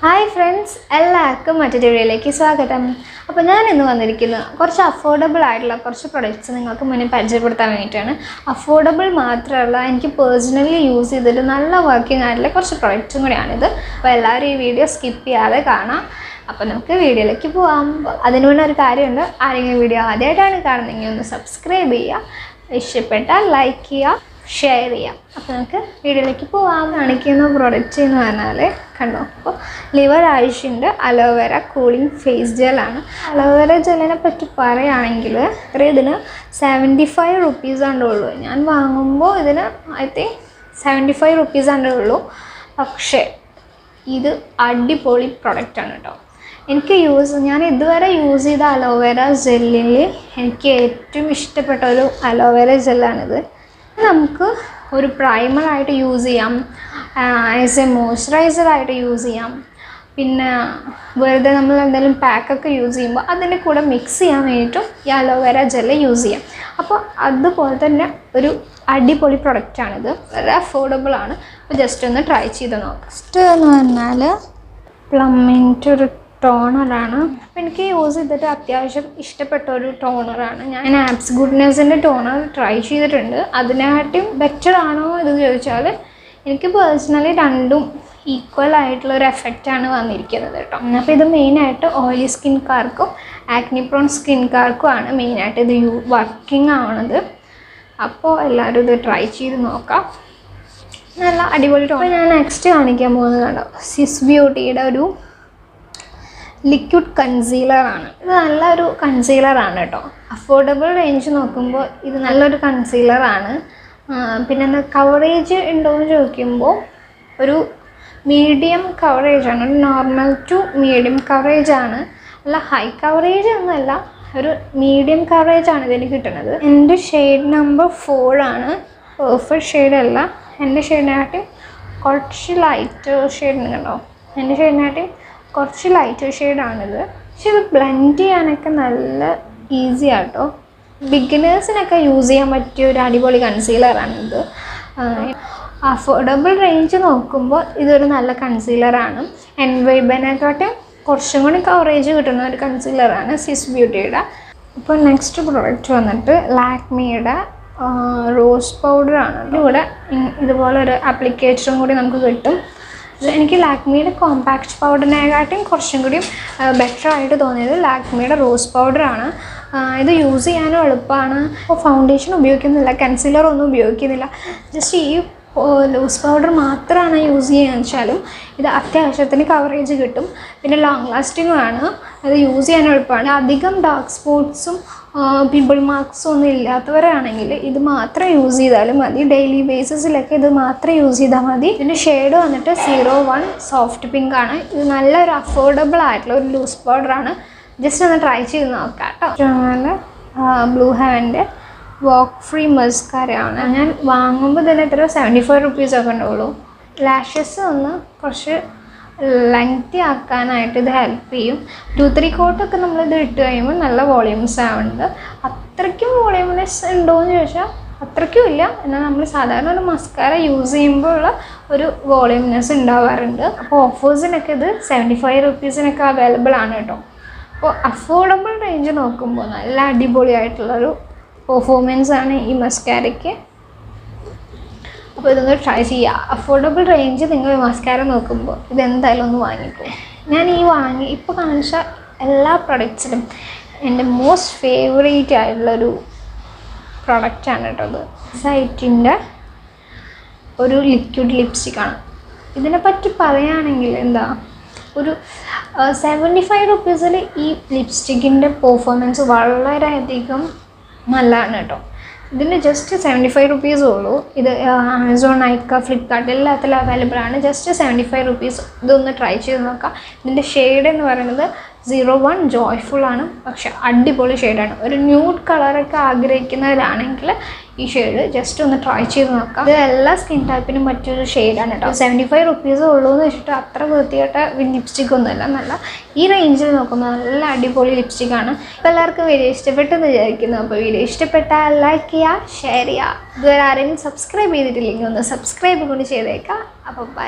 Hi friends, എല്ലാവർക്കും മറ്റൊരു വീഡിയോയിലേക്ക് സ്വാഗതം. അപ്പോൾ ഞാൻ ഇന്ന് വന്നിരിക്കുന്നത് കുറച്ച് അഫോർഡബിൾ ആയിട്ടുള്ള കുറച്ച് പ്രൊഡക്റ്റ്സ് നിങ്ങൾക്ക് മുന്നിൽ പരിചയപ്പെടുത്താൻ വേണ്ടിയിട്ടാണ്. അഫോർഡബിൾ മാത്രമല്ല, എനിക്ക് പേഴ്സണലി യൂസ് ചെയ്തിട്ട് നല്ല വർക്കിംഗ് ആയിട്ടുള്ള കുറച്ച് പ്രൊഡക്റ്റ്സും കൂടിയാണിത്. അപ്പോൾ എല്ലാവരും ഈ വീഡിയോ സ്കിപ്പ് ചെയ്യാതെ കാണാം. അപ്പോൾ നമുക്ക് വീഡിയോയിലേക്ക് പോകാം. അതിനു മുന്നേ ഒരു കാര്യമുണ്ട്, ആരെങ്കിലും വീഡിയോ ആദ്യമായിട്ടാണ് കാണുന്നതെങ്കിൽ ഒന്ന് സബ്സ്ക്രൈബ് ചെയ്യുക, ഇഷ്ടപ്പെട്ടാൽ ലൈക്ക് ചെയ്യുക, ഷെയർ ചെയ്യാം. അപ്പോൾ നമുക്ക് വീഡിയോയിലേക്ക് പോകാം. കാണിക്കുന്ന പ്രൊഡക്റ്റ് എന്ന് പറഞ്ഞാൽ കണ്ടോ, അപ്പോൾ ലിവർ ആയുഷിൻ്റെ അലോവേര കൂളിംഗ് ഫേസ് ജെല്ലാണ്. അലോവേര ജെല്ലിനെ പറ്റി പറയുകയാണെങ്കിൽ ഇതിന് 75 റുപ്പീസാണ്ടേ ഉള്ളൂ. ഞാൻ വാങ്ങുമ്പോൾ ഇതിന് ഐ തിങ്ക് 75 റുപ്പീസാണ്ടേ ഉള്ളൂ. പക്ഷേ ഇത് അടിപൊളി പ്രൊഡക്റ്റാണ് കേട്ടോ. ഞാൻ ഇതുവരെ യൂസ് ചെയ്ത അലോവേര ജെല്ലിൽ എനിക്ക് ഏറ്റവും ഇഷ്ടപ്പെട്ട ഒരു അലോവേര ജെല്ലാണിത്. നമുക്ക് ഒരു പ്രൈമറായിട്ട് യൂസ് ചെയ്യാം, ആസ് എ മോയ്സ്ചറൈസറായിട്ട് യൂസ് ചെയ്യാം, പിന്നെ വെറുതെ നമ്മൾ എന്തെങ്കിലും പാക്കൊക്കെ യൂസ് ചെയ്യുമ്പോൾ അതിൻ്റെ കൂടെ മിക്സ് ചെയ്യാൻ വേണ്ടിയിട്ടും ഈ അലോവേര ജെല്ല് യൂസ് ചെയ്യാം. അപ്പോൾ അതുപോലെ തന്നെ ഒരു അടിപൊളി പ്രൊഡക്റ്റാണിത്. വളരെ അഫോർഡബിൾ ആണ്. അപ്പോൾ ജസ്റ്റ് ഒന്ന് ട്രൈ ചെയ്ത് നോക്കാം. ഫസ്റ്റ് എന്ന് പറഞ്ഞാൽ പ്ലമ്മിൻ്റെ ഒരു ടോണറാണ്. അപ്പോൾ എനിക്ക് യൂസ് ചെയ്തിട്ട് അത്യാവശ്യം ഇഷ്ടപ്പെട്ട ഒരു ടോണറാണ്. ഞാൻ ആപ്സ് ഗുഡ്നെസ്സിൻ്റെ ടോണർ ട്രൈ ചെയ്തിട്ടുണ്ട്. അതിനായിട്ടും ബെറ്റർ ആണോ എന്ന് ചോദിച്ചാൽ എനിക്ക് പേഴ്സണലി രണ്ടും ഈക്വൽ ആയിട്ടുള്ള ഒരു എഫക്റ്റാണ് വന്നിരിക്കുന്നത് കേട്ടോ. അപ്പോൾ ഇത് മെയിനായിട്ട് ഓയിലി സ്കിൻകാർക്കും ആക്നി പ്രോൺ സ്കിൻകാർക്കുമാണ് മെയിനായിട്ട് ഇത് വർക്കിംഗ് ആവണത്. അപ്പോൾ എല്ലാവരും ഇത് ട്രൈ ചെയ്ത് നോക്കാം. നല്ല അടിപൊളി ടോൺ. ഞാൻ നെക്സ്റ്റ് കാണിക്കാൻ പോകുന്നത് കണ്ടോ, സ്വിസ് ബ്യൂട്ടിയുടെ ഒരു ലിക്വിഡ് കൺസീലറാണ്. ഇത് നല്ലൊരു കൺസീലറാണ് കേട്ടോ. അഫോർഡബിൾ റേഞ്ച് നോക്കുമ്പോൾ ഇത് നല്ലൊരു കൺസീലറാണ്. പിന്നെ കവറേജ് ഉണ്ടോ എന്ന് ചോദിക്കുമ്പോൾ ഒരു മീഡിയം കവറേജാണ്, ഒരു നോർമൽ ടു മീഡിയം കവറേജാണ്. അല്ല ഹൈ കവറേജ് ഒന്നുമല്ല, ഒരു മീഡിയം കവറേജാണ് ഇതിന് കിട്ടുന്നത്. എൻ്റെ ഷെയ്ഡ് നമ്പർ 4 ആണ്. പെർഫെക്റ്റ് ഷെയ്ഡല്ല, എൻ്റെ ഷെയ്ഡിനായിട്ടും കുറച്ച് ലൈറ്റ് ഷെയ്ഡ് കണ്ടോ, എൻ്റെ ഷെയ്ഡിനായിട്ടും കുറച്ച് ലൈറ്റ് ഷെയ്ഡാണിത്. പക്ഷെ ഇത് ബ്ലെൻഡ് ചെയ്യാനൊക്കെ നല്ല ഈസി ആട്ടോ. ബിഗിനേഴ്സിനൊക്കെ യൂസ് ചെയ്യാൻ പറ്റിയ ഒരു അടിപൊളി കൺസീലറാണിത്. അഫോർഡബിൾ റേഞ്ച് നോക്കുമ്പോൾ ഇതൊരു നല്ല കൺസീലറാണ്. എൻവൈബനെക്കാട്ടും കുറച്ചും കൂടി കവറേജ് കിട്ടുന്ന ഒരു കൺസീലറാണ് സ്വിസ് ബ്യൂട്ടിയുടെ. ഇപ്പോൾ നെക്സ്റ്റ് പ്രോഡക്റ്റ് വന്നിട്ട് ലാക്മിയുടെ റോസ് പൗഡറാണ്. ഇതിലൂടെ ഇതുപോലൊരു ആപ്ലിക്കേറ്ററും കൂടി നമുക്ക് കിട്ടും. എനിക്ക് ലാക്മിയുടെ കോമ്പാക്റ്റ് പൗഡറിനെക്കാട്ടും കുറച്ചും കൂടി ബെറ്റർ ആയിട്ട് തോന്നിയത് ലാക്മിയുടെ റോസ് പൗഡറാണ്. ഇത് യൂസ് ചെയ്യാനും എളുപ്പമാണ്. ഇപ്പോൾ ഫൗണ്ടേഷൻ ഉപയോഗിക്കുന്നില്ല, കൺസീലർ ഒന്നും ഉപയോഗിക്കുന്നില്ല, ജസ്റ്റ് ഈ ലൂസ് പൗഡർ മാത്രമാണ് യൂസ് ചെയ്യുകയെന്ന് വെച്ചാലും ഇത് അത്യാവശ്യത്തിന് കവറേജ് കിട്ടും. പിന്നെ ലോങ് ലാസ്റ്റിങ്ങും ആണ്. അത് യൂസ് ചെയ്യാൻ എളുപ്പമാണ്. അധികം ഡാർക്ക് സ്പോട്ട്സും പിമ്പിൾ മാർക്സും ഒന്നും ഇല്ലാത്തവരാണെങ്കിൽ ഇത് മാത്രം യൂസ് ചെയ്താലും മതി. ഡെയിലി ബേസിസിലൊക്കെ ഇത് മാത്രം യൂസ് ചെയ്താൽ മതി. ഇതിൻ്റെ ഷെയ്ഡ് വന്നിട്ട് 01 സോഫ്റ്റ് പിങ്ക് ആണ്. ഇത് നല്ലൊരു അഫോർഡബിൾ ആയിട്ടുള്ള ഒരു ലൂസ് പൗഡറാണ്. ജസ്റ്റ് ഒന്ന് ട്രൈ ചെയ്ത് നോക്കാം കേട്ടോ. നല്ല ബ്ലൂ ഹാൻഡ് വോക്ക് ഫ്രീ മസ്കാരയാണ്. ഞാൻ വാങ്ങുമ്പോൾ തന്നെ എത്ര 75 റുപ്പീസൊക്കെ ഉണ്ടാവുള്ളൂ. ലാഷസ് ഒന്ന് കുറച്ച് ലെങ്തി ആക്കാനായിട്ട് ഇത് ഹെൽപ്പ് ചെയ്യും. 2-3 കോട്ടൊക്കെ നമ്മളിത് ഇട്ട് കഴിയുമ്പോൾ നല്ല വോളിയൂംസ് ആവുന്നുണ്ട്. അത്രയ്ക്കും വോളിയൂംനെസ് ഉണ്ടോയെന്ന് ചോദിച്ചാൽ അത്രയ്ക്കും ഇല്ല. എന്നാൽ നമ്മൾ സാധാരണ ഒരു മസ്കാര യൂസ് ചെയ്യുമ്പോൾ ഉള്ള ഒരു വോളിയൂംനെസ് ഉണ്ടാവാറുണ്ട്. അപ്പോൾ ഓഫേഴ്സിനൊക്കെ ഇത് 75 റുപ്പീസിനൊക്കെ അവൈലബിൾ ആണ് കേട്ടോ. അപ്പോൾ അഫോർഡബിൾ റേഞ്ച് നോക്കുമ്പോൾ നല്ല അടിപൊളിയായിട്ടുള്ളൊരു പെർഫോമൻസ് ആണ് ഈ മസ്കാരയ്ക്ക്. അപ്പോൾ ഇതൊന്ന് ട്രൈ ചെയ്യുക. അഫോർഡബിൾ റേഞ്ച് നിങ്ങൾ മസ്കാര നോക്കുമ്പോൾ ഇതെന്തായാലും ഒന്ന് വാങ്ങിക്കോ. ഞാൻ ഇപ്പോൾ കാണിച്ച എല്ലാ പ്രൊഡക്ട്സിലും എൻ്റെ മോസ്റ്റ് ഫേവറേറ്റ് ആയിട്ടുള്ളൊരു പ്രൊഡക്റ്റാണ് കേട്ടോ ഇത്. സൈറ്റിൻ്റെ ഒരു ലിക്വിഡ് ലിപ്സ്റ്റിക്കാണ്. ഇതിനെപ്പറ്റി പറയുകയാണെങ്കിൽ ഒരു 75 റുപ്പീസിൽ ഈ ലിപ്സ്റ്റിക്കിൻ്റെ പെർഫോമൻസ് വളരെയധികം നല്ലതാണ് കേട്ടോ. ഇതിന് ജസ്റ്റ് 75 റുപ്പീസേ ഉള്ളൂ. ഇത് ആമസോൺ, നൈക്ക, ഫ്ലിപ്കാർട്ട് എല്ലാത്തിലും അവൈലബിൾ ആണ്. Just 75 rupees. ഇതൊന്ന് ട്രൈ ചെയ്ത് നോക്കാം. ഇതിൻ്റെ ഷെയ്ഡ് എന്ന് പറയുന്നത് 01 ജോയ്ഫുൾ ആണ്. പക്ഷെ അടിപൊളി ഷെയ്ഡാണ്. ഒരു ന്യൂഡ് കളറൊക്കെ ആഗ്രഹിക്കുന്നവരാണെങ്കിൽ ഈ ഷെയ്ഡ് ജസ്റ്റ് ഒന്ന് ട്രൈ ചെയ്ത് നോക്കാം. ഇത് എല്ലാ സ്കിൻ ടൈപ്പിനും പറ്റിയൊരു ഷെയ്ഡാണ് കേട്ടോ. 75 റുപ്പീസേ ഉള്ളൂ എന്ന് വെച്ചിട്ട് അത്ര വൃത്തിയായിട്ട് ലിപ്സ്റ്റിക് ഒന്നുമല്ല. നല്ല ഈ റേഞ്ചിൽ നോക്കുമ്പോൾ നല്ല അടിപൊളി ലിപ്സ്റ്റിക്കാണ്. അപ്പോൾ എല്ലാവർക്കും വീഡിയോ ഇഷ്ടപ്പെട്ടെന്ന് വിചാരിക്കുന്നു. അപ്പോൾ വീഡിയോ ഇഷ്ടപ്പെട്ടാൽ ലൈക്ക് ചെയ്യുക, ഷെയർ ചെയ്യുക. ഇതുവരെ ആരെങ്കിലും സബ്സ്ക്രൈബ് ചെയ്തിട്ടില്ലെങ്കിൽ ഒന്ന് സബ്സ്ക്രൈബ് കൊണ്ട് ചെയ്തേക്കാം. അപ്പോൾ ബൈ.